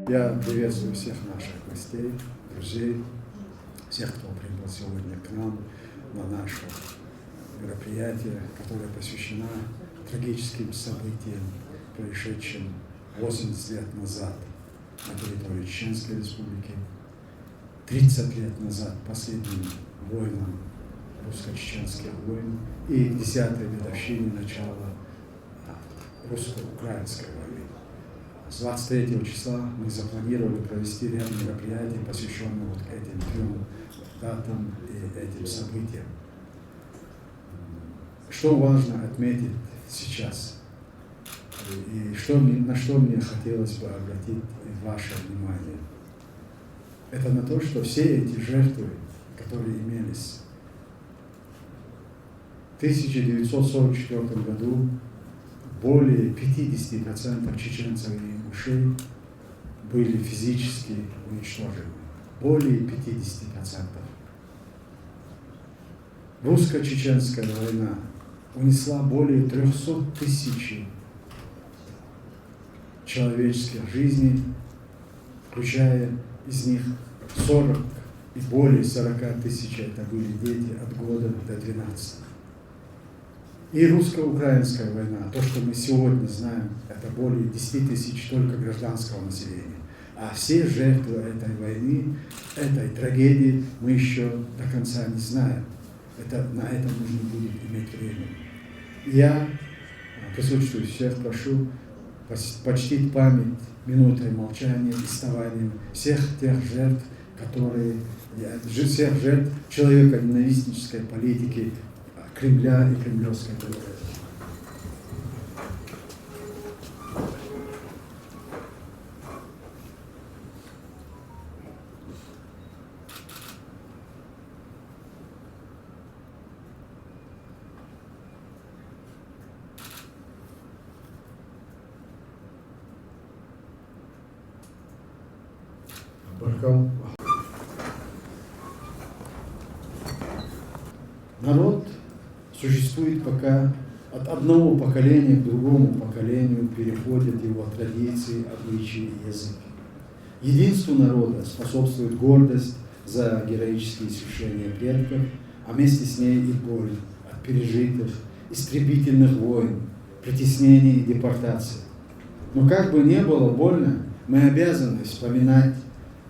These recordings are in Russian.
Я приветствую всех наших гостей, друзей, всех, кто прибыл сегодня к нам на наше мероприятие, которое посвящено трагическим событиям, происшедшим 80 лет назад на территории Чеченской Республики, 30 лет назад последним войнам, русско-чеченских войн, и 10-й годовщине начала русско-украинской войны. С 23 числа мы запланировали провести ряд мероприятий, посвященных вот этим трем датам и этим событиям. Что важно отметить сейчас, и на что мне хотелось бы обратить ваше внимание, это на то, что все эти жертвы, которые имелись в 1944 году, более 50% чеченцев и ингушей были физически уничтожены. Более 50%. Русско-чеченская война унесла более 300 тысяч человеческих жизней, включая из них 40 и более 40 тысяч это были дети от года до 12. И русско-украинская война, то, что мы сегодня знаем, это более 10 тысяч только гражданского населения. А все жертвы этой войны, этой трагедии мы еще до конца не знаем. На это нужно будет иметь время. Я присутствующих прошу почтить память минутой молчания и вставанием всех тех жертв, всех жертв человеконенавистнической политики Кремля и кремлевской власти. Народ существует, пока от одного поколения к другому поколению переходят его традиции, обычаи и язык. Единству народа способствует гордость за героические свершения предков, а вместе с ней и боль от пережитых, истребительных войн, притеснений и депортаций. Но как бы ни было больно, мы обязаны вспоминать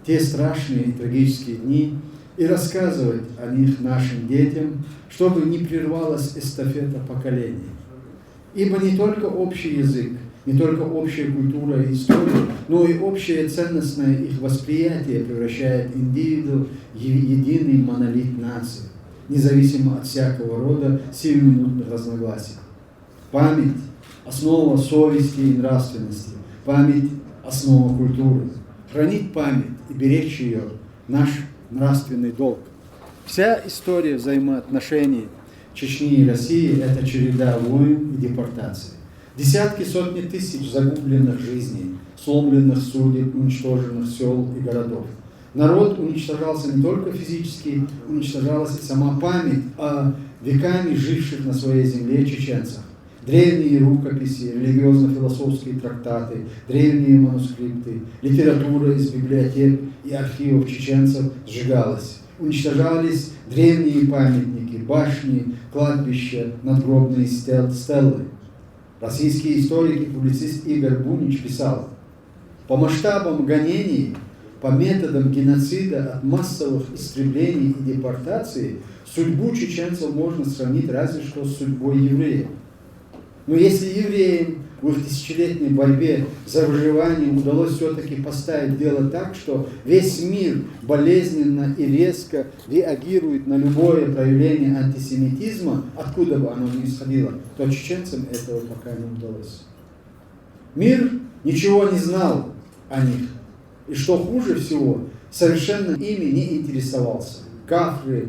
те страшные и трагические дни и рассказывать о них нашим детям, чтобы не прервалась эстафета поколений. Ибо не только общий язык, не только общая культура и история, но и общее ценностное их восприятие превращает индивиду в единый монолит нации, независимо от всякого рода сиюминутных разногласий. Память – основа совести и нравственности, память – основа культуры. Хранить память и беречь ее – наш нравственный долг. Вся история взаимоотношений Чечни и России – это череда войн и депортаций. Десятки, сотни тысяч загубленных жизней, сломленных судеб, уничтоженных сел и городов. Народ уничтожался не только физически, уничтожалась и сама память о веками живших на своей земле чеченцах. Древние рукописи, религиозно-философские трактаты, древние манускрипты, литература из библиотек и архивов чеченцев сжигалась. Уничтожались древние памятники, башни, кладбища, надгробные стеллы. Российский историк и публицист Игорь Бунич писал: по масштабам гонений, по методам геноцида от массовых истреблений и депортаций судьбу чеченцев можно сравнить разве что с судьбой евреев. Но если евреям в их тысячелетней борьбе за выживание удалось все-таки поставить дело так, что весь мир болезненно и резко реагирует на любое проявление антисемитизма, откуда бы оно ни исходило, то чеченцам этого пока не удалось. Мир ничего не знал о них. И что хуже всего, совершенно ими не интересовался. Кафры,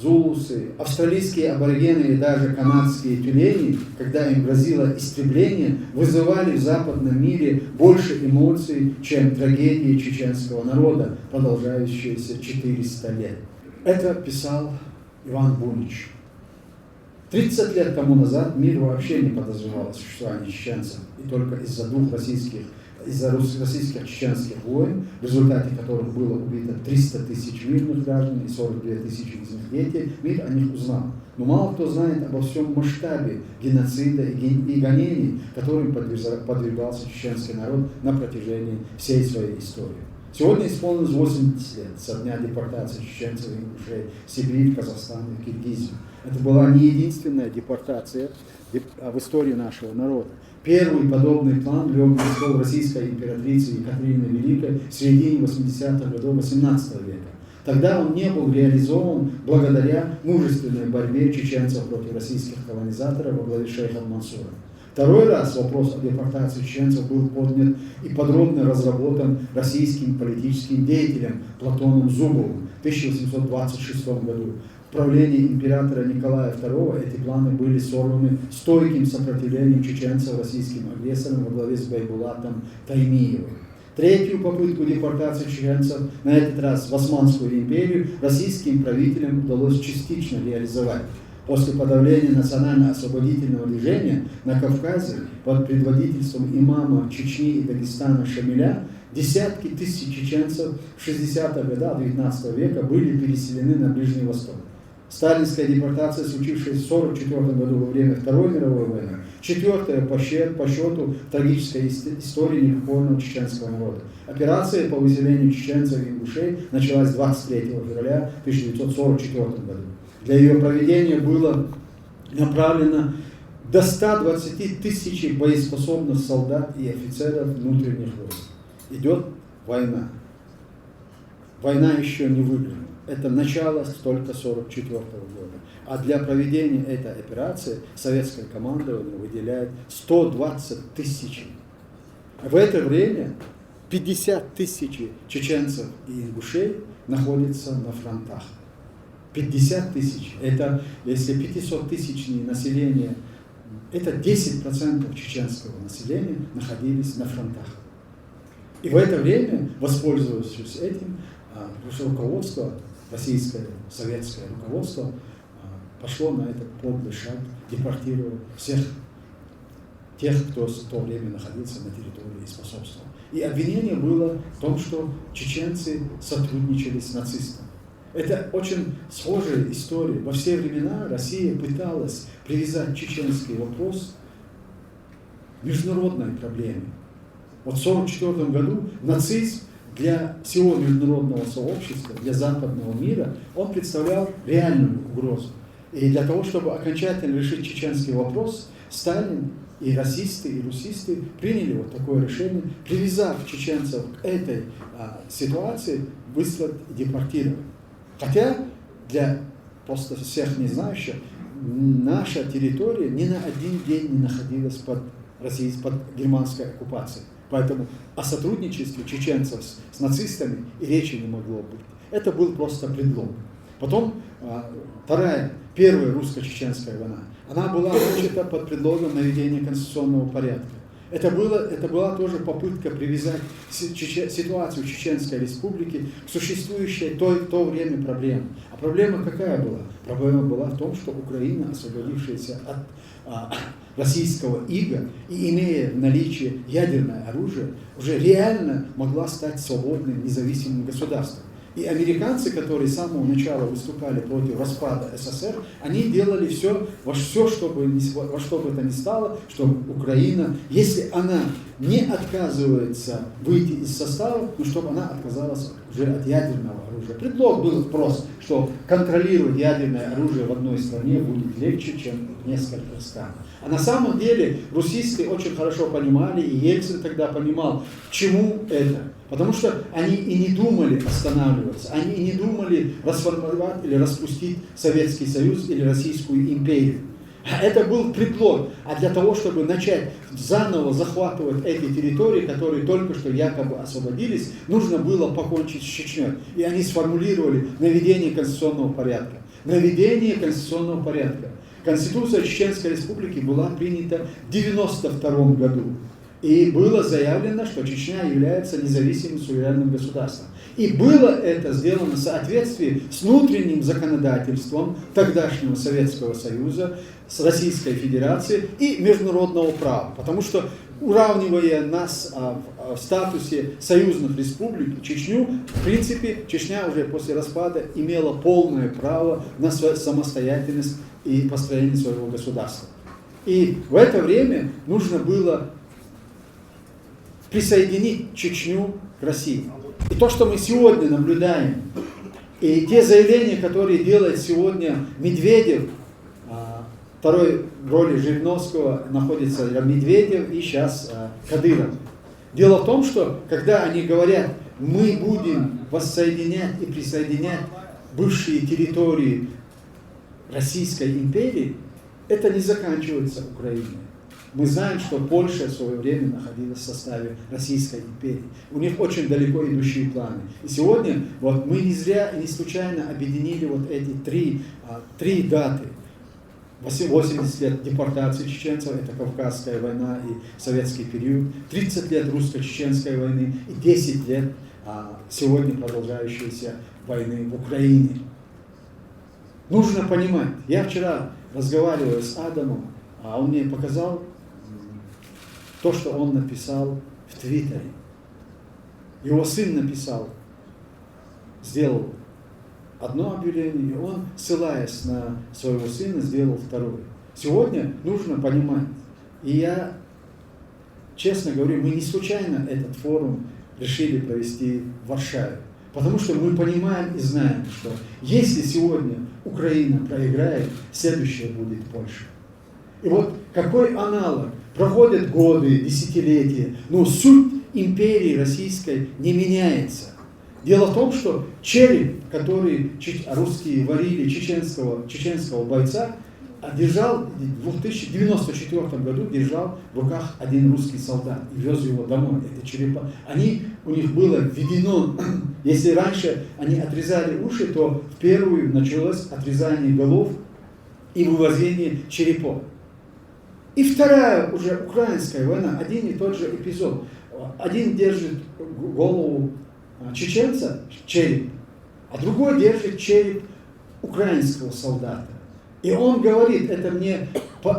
зулусы, австралийские аборигены и даже канадские тюлени, когда им грозило истребление, вызывали в западном мире больше эмоций, чем трагедии чеченского народа, продолжающиеся 400 лет. Это писал Иван Бунич. 30 лет тому назад мир вообще не подозревал о существовании чеченцев, и только из-за двух российских из-за российско-чеченских войн, в результате которых было убито 300 тысяч мирных граждан и 42 тысячи из них дети, мир о них узнал. Но мало кто знает обо всем масштабе геноцида и гонений, которым подвергался чеченский народ на протяжении всей своей истории. Сегодня исполнилось 80 лет со дня депортации чеченцев и ингушей в Сибирь, Казахстан и Киргизию. Это была не единственная депортация в истории нашего народа. Первый подобный план лег на стол российской императрицы Екатерины Великой в середине 80-х годов XVIII века. Тогда он не был реализован благодаря мужественной борьбе чеченцев против российских колонизаторов во главе шейха Мансура. Второй раз вопрос о депортации чеченцев был поднят и подробно разработан российским политическим деятелем Платоном Зубовым в 1826 году. В правлении императора Николая II эти планы были сорваны стойким сопротивлением чеченцев российским агрессорам во главе с Байбулатом Таймиевым. Третью попытку депортации чеченцев, на этот раз в Османскую империю, российским правителям удалось частично реализовать. После подавления национально-освободительного движения на Кавказе под предводительством имама Чечни и Дагестана Шамиля десятки тысяч чеченцев в 60-х годах XIX века были переселены на Ближний Восток. Сталинская депортация, случившаяся в 1944 году во время Второй мировой войны, четвертая по счету трагической истории непокорного чеченского народа. Операция по выселению чеченцев и ингушей началась 23 февраля 1944 года. Для ее проведения было направлено до 120 тысяч боеспособных солдат и офицеров внутренних войск. Идет война. Война еще не выиграна. Это начало только 1944 года. А для проведения этой операции советское командование выделяет 120 тысяч. В это время 50 тысяч чеченцев и ингушей находятся на фронтах. 50 тысяч. Это, если 500-тысячное население, это 10% чеченского населения находились на фронтах. И в это время, воспользовавшись этим, руководство, российское, советское руководство пошло на этот подлый шаг, депортировало всех тех, кто в то время находился на территории и способствовал. И обвинение было в том, что чеченцы сотрудничали с нацистами. Это очень схожая история. Во все времена Россия пыталась привязать чеченский вопрос к международной проблеме. Вот в 1944 году нацизм для всего международного сообщества, для западного мира, он представлял реальную угрозу. И для того, чтобы окончательно решить чеченский вопрос, Сталин и расисты, и русисты приняли вот такое решение, привязав чеченцев к этой ситуации, выслать и депортировать. Хотя, для просто всех не знающих, наша территория ни на один день не находилась под германской оккупацией. Поэтому о сотрудничестве чеченцев с нацистами и речи не могло быть. Это был просто предлог. Потом первая русско-чеченская война, она была начата под предлогом наведения конституционного порядка. Это была тоже попытка привязать ситуацию в Чеченской Республике к существующей в то время проблеме. А проблема какая была? Проблема была в том, что Украина, освободившаяся от российского ига и имея в наличии ядерное оружие, уже реально могла стать свободным, независимым государством. И американцы, которые с самого начала выступали против распада СССР, они делали все, во что бы то ни стало, чтобы Украина, если она не отказывается выйти из состава, но чтобы она отказалась уже от ядерного оружия. Предлог был прост, что контролировать ядерное оружие в одной стране будет легче, чем в нескольких странах. А на самом деле русисты очень хорошо понимали, и Ельцин тогда понимал, к чему это. Потому что они и не думали останавливаться, они и не думали расформировать или распустить Советский Союз или Российскую империю. Это был предлог. А для того, чтобы начать заново захватывать эти территории, которые только что якобы освободились, нужно было покончить с Чечней. И они сформулировали наведение конституционного порядка. Наведение конституционного порядка. Конституция Чеченской Республики была принята в 1992 году. И было заявлено, что Чечня является независимым суверенным государством. И было это сделано в соответствии с внутренним законодательством тогдашнего Советского Союза, с Российской Федерацией и международного права. Потому что уравнивая нас в статусе союзных республик, Чечню, в принципе, Чечня уже после распада имела полное право на самостоятельность и построение своего государства. И в это время нужно было присоединить Чечню к России. И то, что мы сегодня наблюдаем, и те заявления, которые делает сегодня Медведев, второй в роли Жириновского находится Медведев и сейчас Кадыров. Дело в том, что когда они говорят, мы будем воссоединять и присоединять бывшие территории Российской империи, это не заканчивается Украиной. Мы знаем, что Польша в свое время находилась в составе Российской империи. У них очень далеко идущие планы. И сегодня вот мы не зря и не случайно объединили вот эти три даты. 80 лет депортации чеченцев, это Кавказская война и советский период, 30 лет русско-чеченской войны и 10 лет сегодня продолжающейся войны в Украине. Нужно понимать, я вчера разговаривал с Адамом, а он мне показал то, что он написал в Твиттере. Его сын написал, сделал одно объявление, и он, ссылаясь на своего сына, сделал второе. Сегодня нужно понимать, и я, честно говорю, мы не случайно этот форум решили провести в Варшаве, потому что мы понимаем и знаем, что если сегодня Украина проиграет, следующее будет Польша. И вот какой аналог? Проходят годы, десятилетия, но суть империи российской не меняется. Дело в том, что череп, который русские варили чеченского бойца, держал в 1994 году держал в руках один русский солдат и вез его домой. Это черепа. У них было введено, если раньше они отрезали уши, то в первую началось отрезание голов и вывозение черепов. И вторая уже украинская война, один и тот же эпизод. Один держит голову чеченца, череп, а другой держит череп украинского солдата. И он говорит, это мне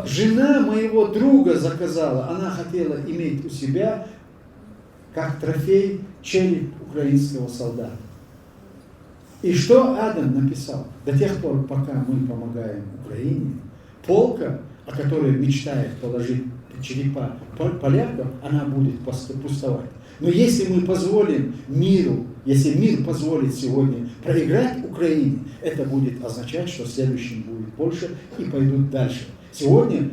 жена моего друга заказала, она хотела иметь у себя как трофей череп украинского солдата. И что Адам написал? До тех пор, пока мы помогаем Украине, полка, о которой мечтает положить черепа поляков, она будет пустовать. Но если мы позволим миру, если мир позволит сегодня проиграть Украине, это будет означать, что следующим будет Польша и пойдут дальше. Сегодня,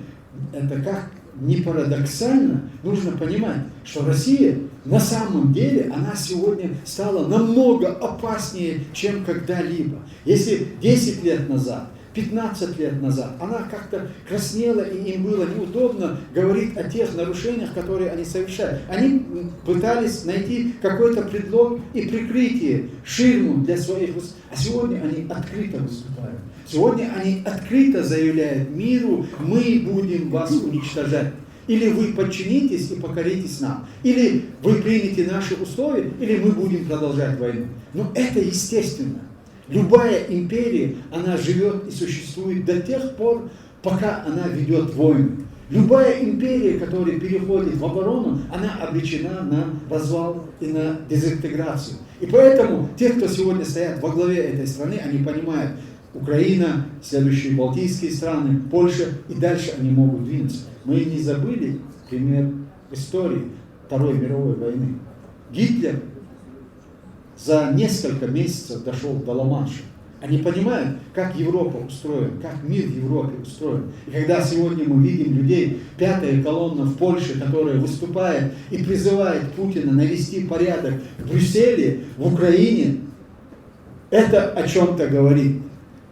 это как ни парадоксально, нужно понимать, что Россия на самом деле, она сегодня стала намного опаснее, чем когда-либо. Если 10 лет назад, 15 лет назад она как-то краснела, и им было неудобно говорить о тех нарушениях, которые они совершают. Они пытались найти какой-то предлог и прикрытие, ширму для своих выступлений. А сегодня они открыто выступают. Сегодня они открыто заявляют миру, мы будем вас уничтожать. Или вы подчинитесь и покоритесь нам. Или вы примете наши условия, или мы будем продолжать войну. Но это естественно. Любая империя, она живет и существует до тех пор, пока она ведет войну. Любая империя, которая переходит в оборону, она обречена на развал и на дезинтеграцию. И поэтому те, кто сегодня стоят во главе этой страны, они понимают, Украина, следующие Балтийские страны, Польша, и дальше они могут двинуться. Мы не забыли пример истории Второй мировой войны. Гитлер за несколько месяцев дошел до Ла-Манша. Они понимают, как Европа устроена, как мир в Европе устроен. И когда сегодня мы видим людей, пятая колонна в Польше, которая выступает и призывает Путина навести порядок в Брюсселе, в Украине, это о чем-то говорит.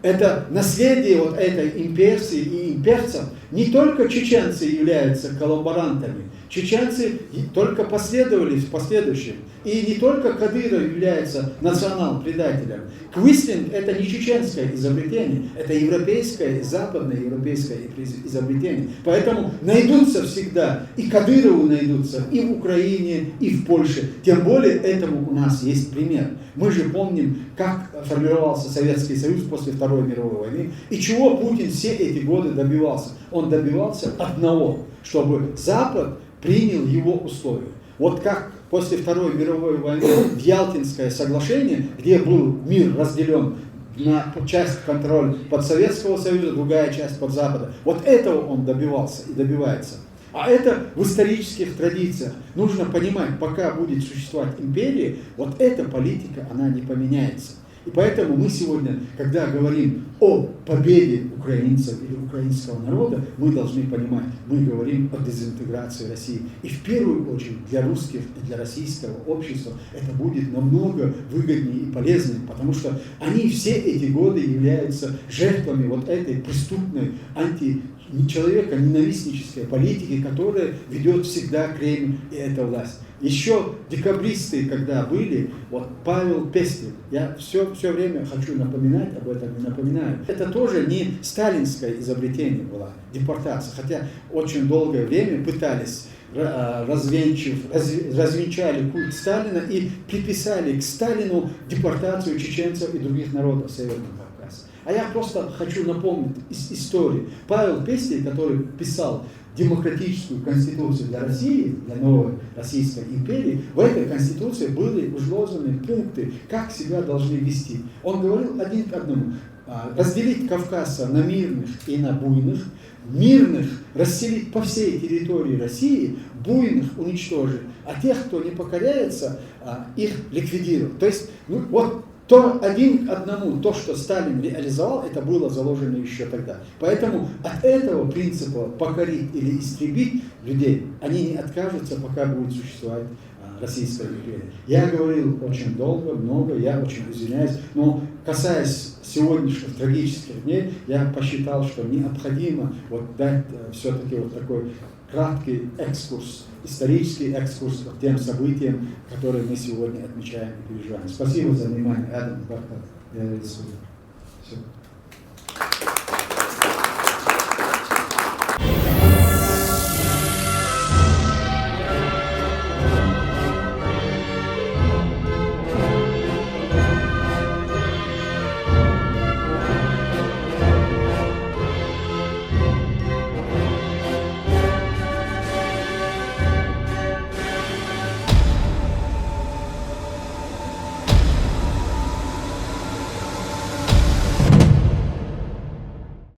Это наследие вот этой империи и имперцев. Не только чеченцы являются коллаборантами, чеченцы только последовали в последующем. И не только Кадыров является национал-предателем. Квислинг – это не чеченское изобретение, это европейское, западное европейское изобретение. Поэтому найдутся всегда, и Кадырову найдутся, и в Украине, и в Польше. Тем более этому у нас есть пример. Мы же помним, как формировался Советский Союз после Второй мировой войны, и чего Путин все эти годы добивался. Он добивался одного. чтобы Запад принял его условия. Вот как после Второй мировой войны в Ялтинское соглашение, где был мир разделен на часть контроля под Советского Союза, другая часть под Запада. Вот этого он добивался и добивается. А это в исторических традициях. Нужно понимать, пока будет существовать империя, вот эта политика, она не поменяется. И поэтому мы сегодня, когда говорим о победе украинцев или украинского народа, мы должны понимать, мы говорим о дезинтеграции России. И в первую очередь для русских и для российского общества это будет намного выгоднее и полезнее, потому что они все эти годы являются жертвами вот этой преступной античеловека ненавистнической политики, которая ведет всегда Кремль и эта власть. Еще декабристы, когда были, вот Павел Пестель, я все время хочу напоминать об этом и напоминаю. Это тоже не сталинское изобретение было, депортация, хотя очень долгое время пытались, развенчали культ Сталина и приписали к Сталину депортацию чеченцев и других народов Северного Кавказа. А я просто хочу напомнить из истории. Павел Пестель, который писал демократическую конституцию для России, для новой Российской империи, в этой конституции были изложены пункты, как себя должны вести. Он говорил один к одному: разделить Кавказ на мирных и на буйных, мирных расселить по всей территории России, буйных уничтожить, а тех, кто не покоряется, их ликвидировать. То есть, вот то один к одному, то, что Сталин реализовал, это было заложено еще тогда. Поэтому от этого принципа покорить или истребить людей, они не откажутся, пока будет существовать Российская империя. Я говорил очень долго, много, я очень извиняюсь, но касаясь сегодняшних трагических дней, я посчитал, что необходимо вот дать все-таки вот такой краткий экскурс, исторический экскурс к тем событиям, которые мы сегодня отмечаем и переживаем. Спасибо за внимание. Адам Бартов.